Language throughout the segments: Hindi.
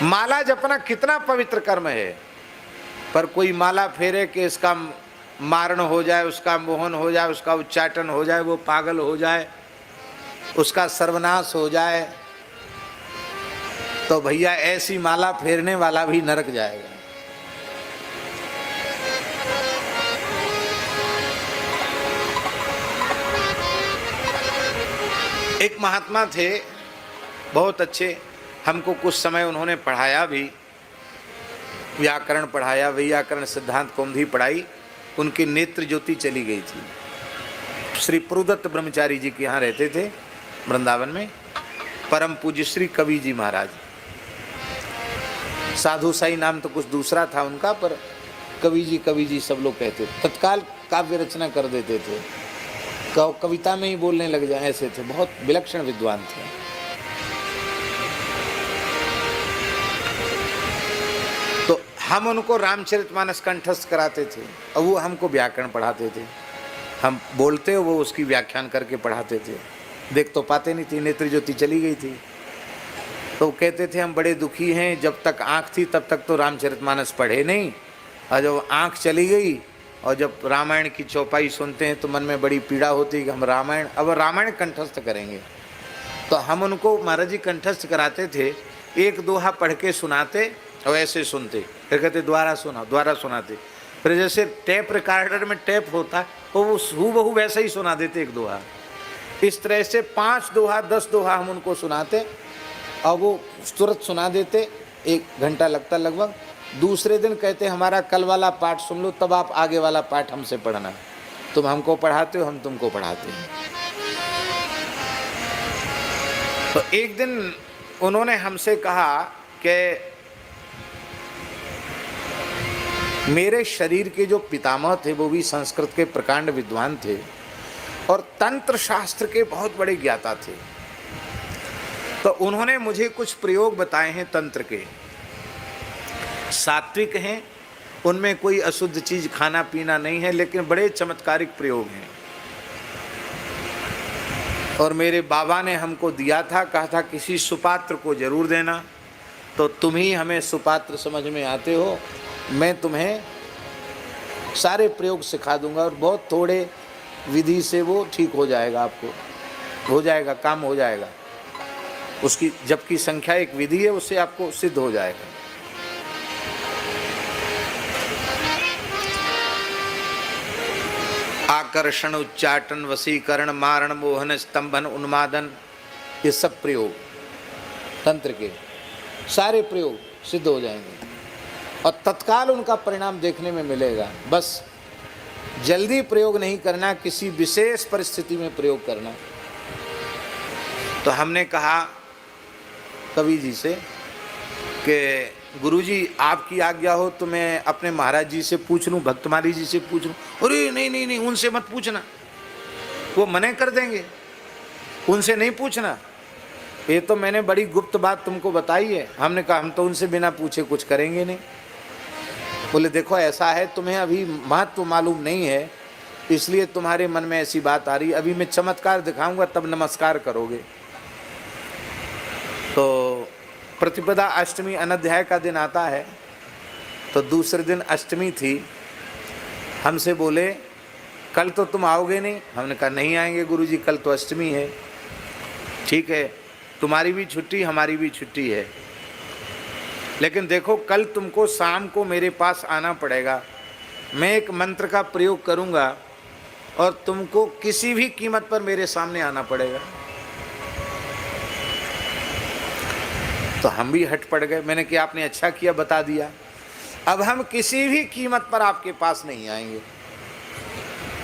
माला जपना कितना पवित्र कर्म है, पर कोई माला फेरे कि इसका मारण हो जाए, उसका मोहन हो जाए, उसका उच्चाटन हो जाए, वो पागल हो जाए, उसका सर्वनाश हो जाए, तो भैया ऐसी माला फेरने वाला भी नरक जाएगा। एक महात्मा थे, बहुत अच्छे, हमको कुछ समय उन्होंने पढ़ाया भी, व्याकरण पढ़ाया, वैयाकरण सिद्धांत कौमुदी पढ़ाई। उनकी नेत्र ज्योति चली गई थी। श्री प्रुदत्त ब्रह्मचारी जी के यहाँ रहते थे वृंदावन में, परम पूज्य श्री कवि जी महाराज। साधु साई नाम तो कुछ दूसरा था उनका, पर कवि जी सब लोग कहते थे। तत्काल काव्य रचना कर देते थे, कविता में ही बोलने लग जाए, ऐसे थे, बहुत विलक्षण विद्वान थे। तो हम उनको रामचरितमानस कंठस्थ कराते थे और वो हमको व्याकरण पढ़ाते थे। हम बोलते वो उसकी व्याख्यान करके पढ़ाते थे। देख तो पाते नहीं थी, नेत्र ज्योति चली गई थी। तो कहते थे हम बड़े दुखी हैं, जब तक आँख थी तब तक तो रामचरितमानस पढ़े नहीं, और जब आँख चली गई और जब रामायण की चौपाई सुनते हैं तो मन में बड़ी पीड़ा होती है कि हम रामायण कंठस्थ करेंगे। तो हम उनको महाराज जी कंठस्थ कराते थे, एक दोहा पढ़ के सुनाते और ऐसे सुनते, फिर कहते द्वारा सुनाते। फिर जैसे टेप रिकॉर्डर में टेप होता वो हूबहू वैसे ही सुना देते एक दोहा। इस तरह से 5 दोहा 10 दोहा हम उनको सुनाते और वो तुरंत सुना देते, 1 घंटा लगता लगभग। दूसरे दिन कहते हमारा कल वाला पाठ सुन लो, तब आप आगे वाला पाठ हमसे पढ़ना। तुम हमको पढ़ाते हो, हम तुमको पढ़ाते हैं। तो एक दिन उन्होंने हमसे कहा कि मेरे शरीर के जो पितामह थे वो भी संस्कृत के प्रकांड विद्वान थे और तंत्र शास्त्र के बहुत बड़े ज्ञाता थे। तो उन्होंने मुझे कुछ प्रयोग बताए हैं तंत्र के, सात्विक हैं, उनमें कोई अशुद्ध चीज खाना पीना नहीं है, लेकिन बड़े चमत्कारिक प्रयोग हैं। और मेरे बाबा ने हमको दिया था, कहा था किसी सुपात्र को जरूर देना। तो तुम ही हमें सुपात्र समझ में आते हो, मैं तुम्हें सारे प्रयोग सिखा दूंगा और बहुत थोड़े विधि से वो ठीक हो जाएगा, आपको हो जाएगा, काम हो जाएगा। उसकी जबकि संख्या एक विधि है, उससे आपको सिद्ध हो जाएगा। आकर्षण, उच्चाटन, वशीकरण, मारण, मोहन, स्तंभन, उन्मादन, ये सब प्रयोग तंत्र के सारे प्रयोग सिद्ध हो जाएंगे और तत्काल उनका परिणाम देखने में मिलेगा। बस जल्दी प्रयोग नहीं करना, किसी विशेष परिस्थिति में प्रयोग करना। तो हमने कहा कवि जी से कि गुरुजी आपकी आज्ञा हो तो मैं अपने महाराज जी से पूछ लूँ, भक्तमाली जी से पूछ लूँ। अरे नहीं, उनसे मत पूछना, वो मना कर देंगे, उनसे नहीं पूछना, ये तो मैंने बड़ी गुप्त बात तुमको बताई है। हमने कहा हम तो उनसे बिना पूछे कुछ करेंगे नहीं। बोले देखो ऐसा है, तुम्हें अभी महत्व मालूम नहीं है, इसलिए तुम्हारे मन में ऐसी बात आ रही, अभी मैं चमत्कार दिखाऊंगा तब नमस्कार करोगे। तो प्रतिपदा अष्टमी अनध्याय का दिन आता है, तो दूसरे दिन अष्टमी थी। हमसे बोले कल तो तुम आओगे नहीं। हमने कहा नहीं आएंगे गुरुजी, कल तो अष्टमी है। ठीक है, तुम्हारी भी छुट्टी हमारी भी छुट्टी है, लेकिन देखो कल तुमको शाम को मेरे पास आना पड़ेगा। मैं एक मंत्र का प्रयोग करूंगा और तुमको किसी भी कीमत पर मेरे सामने आना पड़ेगा। तो हम भी हट पड़ गए। मैंने कहा आपने अच्छा किया बता दिया, अब हम किसी भी कीमत पर आपके पास नहीं आएंगे।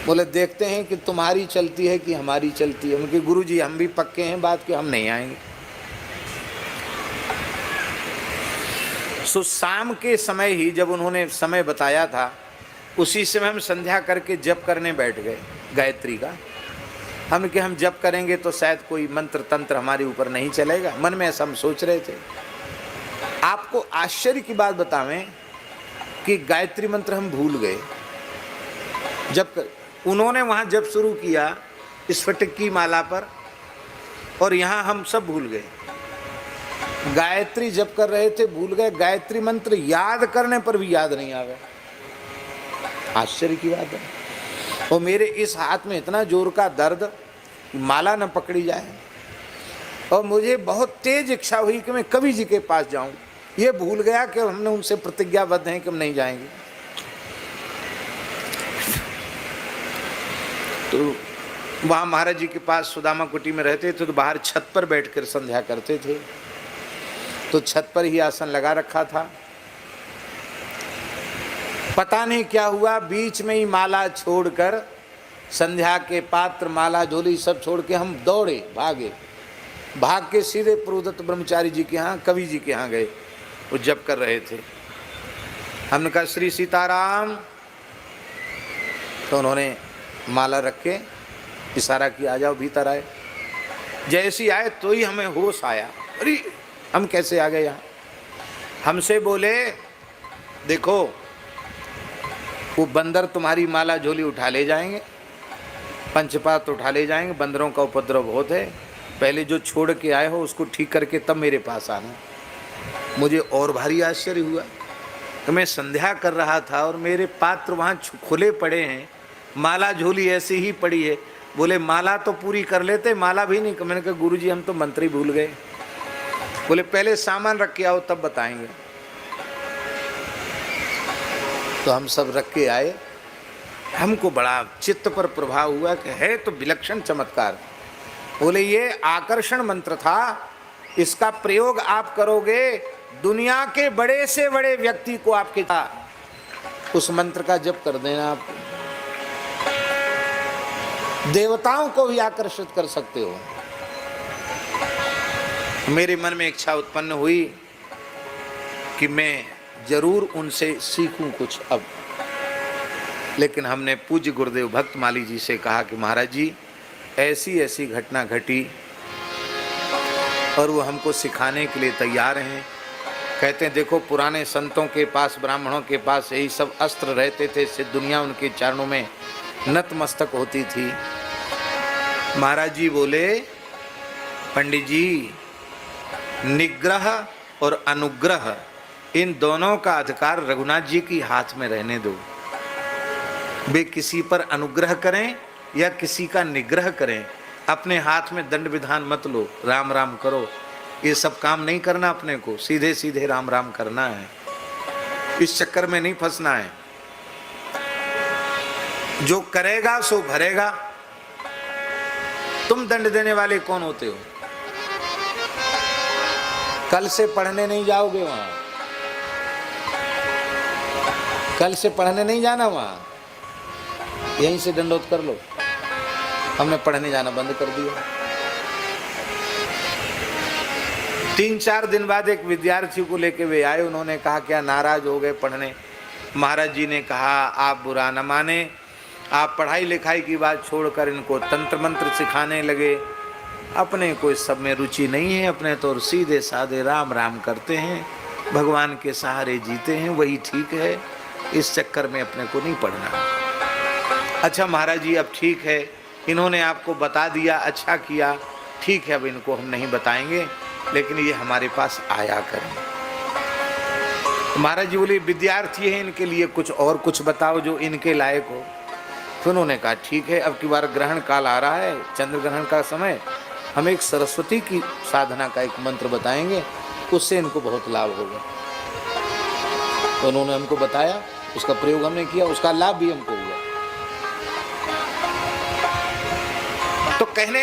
बोले देखते हैं कि तुम्हारी चलती है कि हमारी चलती है। उनके गुरुजी हम भी पक्के हैं बात कि हम नहीं आएंगे। सो शाम के समय ही जब उन्होंने समय बताया था, उसी समय हम संध्या करके जप करने बैठ गए गायत्री का। हम कि हम जप करेंगे तो शायद कोई मंत्र तंत्र हमारे ऊपर नहीं चलेगा, मन में ऐसा हम सोच रहे थे। आपको आश्चर्य की बात बतावें कि गायत्री मंत्र हम भूल गए। जब उन्होंने वहाँ जप शुरू किया स्फटिक की माला पर, और यहाँ हम सब भूल गए। गायत्री जप कर रहे थे, भूल गए, गायत्री मंत्र याद करने पर भी याद नहीं आ गया। आश्चर्य की बात है। और मेरे इस हाथ में इतना जोर का दर्द, माला न पकड़ी जाए, और मुझे बहुत तेज इच्छा हुई कि मैं कवि जी के पास जाऊं। ये भूल गया कि हमने उनसे प्रतिज्ञाबद्ध हैं कि हम नहीं जाएंगे। तो वहाँ महाराज जी के पास सुदामा कुटी में रहते थे, तो बाहर छत पर बैठकर संध्या करते थे। तो छत पर ही आसन लगा रखा था। पता नहीं क्या हुआ, बीच में ही माला छोड़कर, संध्या के पात्र, माला, झोली सब छोड़ के हम दौड़े, भागे, भाग के सीधे प्रोदत्त ब्रह्मचारी जी के यहाँ, कवि जी के यहाँ गए। वो जप कर रहे थे। हमने कहा श्री सीताराम, तो उन्होंने माला रख के इशारा किया, आ जाओ भीतर आए। जैसी आए तो ही हमें होश आया, अरे हम कैसे आ गए यहाँ। हमसे बोले, देखो वो बंदर तुम्हारी माला झोली उठा ले जाएंगे, पंचपात उठा ले जाएंगे, बंदरों का उपद्रव बहुत है, पहले जो छोड़ के आए हो उसको ठीक करके तब मेरे पास आना। मुझे और भारी आश्चर्य हुआ कि मैं संध्या कर रहा था और मेरे पात्र वहाँ खुले पड़े हैं, माला झोली ऐसी ही पड़ी है। बोले माला तो पूरी कर लेते, माला भी नहीं। मैंने कहा गुरुजी हम तो मंत्र ही भूल गए। बोले पहले सामान रख के आओ तब बताएंगे। तो हम सब रख के आए। हमको बड़ा चित्त पर प्रभाव हुआ कि है तो विलक्षण चमत्कार। बोले ये आकर्षण मंत्र था, इसका प्रयोग आप करोगे, दुनिया के बड़े से बड़े व्यक्ति को आपके उस मंत्र का जप कर देना, आप देवताओं को भी आकर्षित कर सकते हो। मेरे मन में इच्छा उत्पन्न हुई कि मैं जरूर उनसे सीखूं कुछ अब। लेकिन हमने पूज्य गुरुदेव भक्तमाली जी से कहा कि महाराज जी ऐसी ऐसी घटना घटी और वो हमको सिखाने के लिए तैयार हैं। कहते हैं देखो पुराने संतों के पास, ब्राह्मणों के पास यही सब अस्त्र रहते थे, इससे दुनिया उनके चरणों में नतमस्तक होती थी। महाराज जी बोले पंडित जी, निग्रह और अनुग्रह इन दोनों का अधिकार रघुनाथ जी की हाथ में रहने दो। वे किसी पर अनुग्रह करें या किसी का निग्रह करें, अपने हाथ में दंड विधान मत लो, राम राम करो। ये सब काम नहीं करना अपने को, सीधे सीधे राम राम करना है। इस चक्कर में नहीं फंसना है। जो करेगा सो भरेगा। तुम दंड देने वाले कौन होते हो? कल से पढ़ने नहीं जाओगे वहां, कल से पढ़ने नहीं जाना वहां, यहीं से दंडोत कर लो। हमने पढ़ने जाना बंद कर दिया। 3-4 दिन बाद एक विद्यार्थी को लेके वे आए। उन्होंने कहा क्या नाराज हो गए पढ़ने? महाराज जी ने कहा आप बुरा न माने, आप पढ़ाई लिखाई की बात छोड़कर इनको तंत्र मंत्र सिखाने लगे। अपने को इस सब में रुचि नहीं है, अपने तो सीधे साधे राम राम करते हैं, भगवान के सहारे जीते हैं, वही ठीक है। इस चक्कर में अपने को नहीं पढ़ना। अच्छा महाराज जी अब ठीक है, इन्होंने आपको बता दिया, अच्छा किया, ठीक है, अब इनको हम नहीं बताएंगे, लेकिन ये हमारे पास आया करें। महाराज जी बोले विद्यार्थी हैं, इनके लिए कुछ बताओ जो इनके लायक हो। तो उन्होंने कहा ठीक है, अब की बार ग्रहण काल आ रहा है, चंद्र ग्रहण का समय, हम एक सरस्वती की साधना का एक मंत्र बताएंगे, उससे इनको बहुत लाभ होगा। तो उन्होंने हमको बताया, उसका प्रयोग हमने किया, उसका लाभ भी हमको हुआ। तो कहने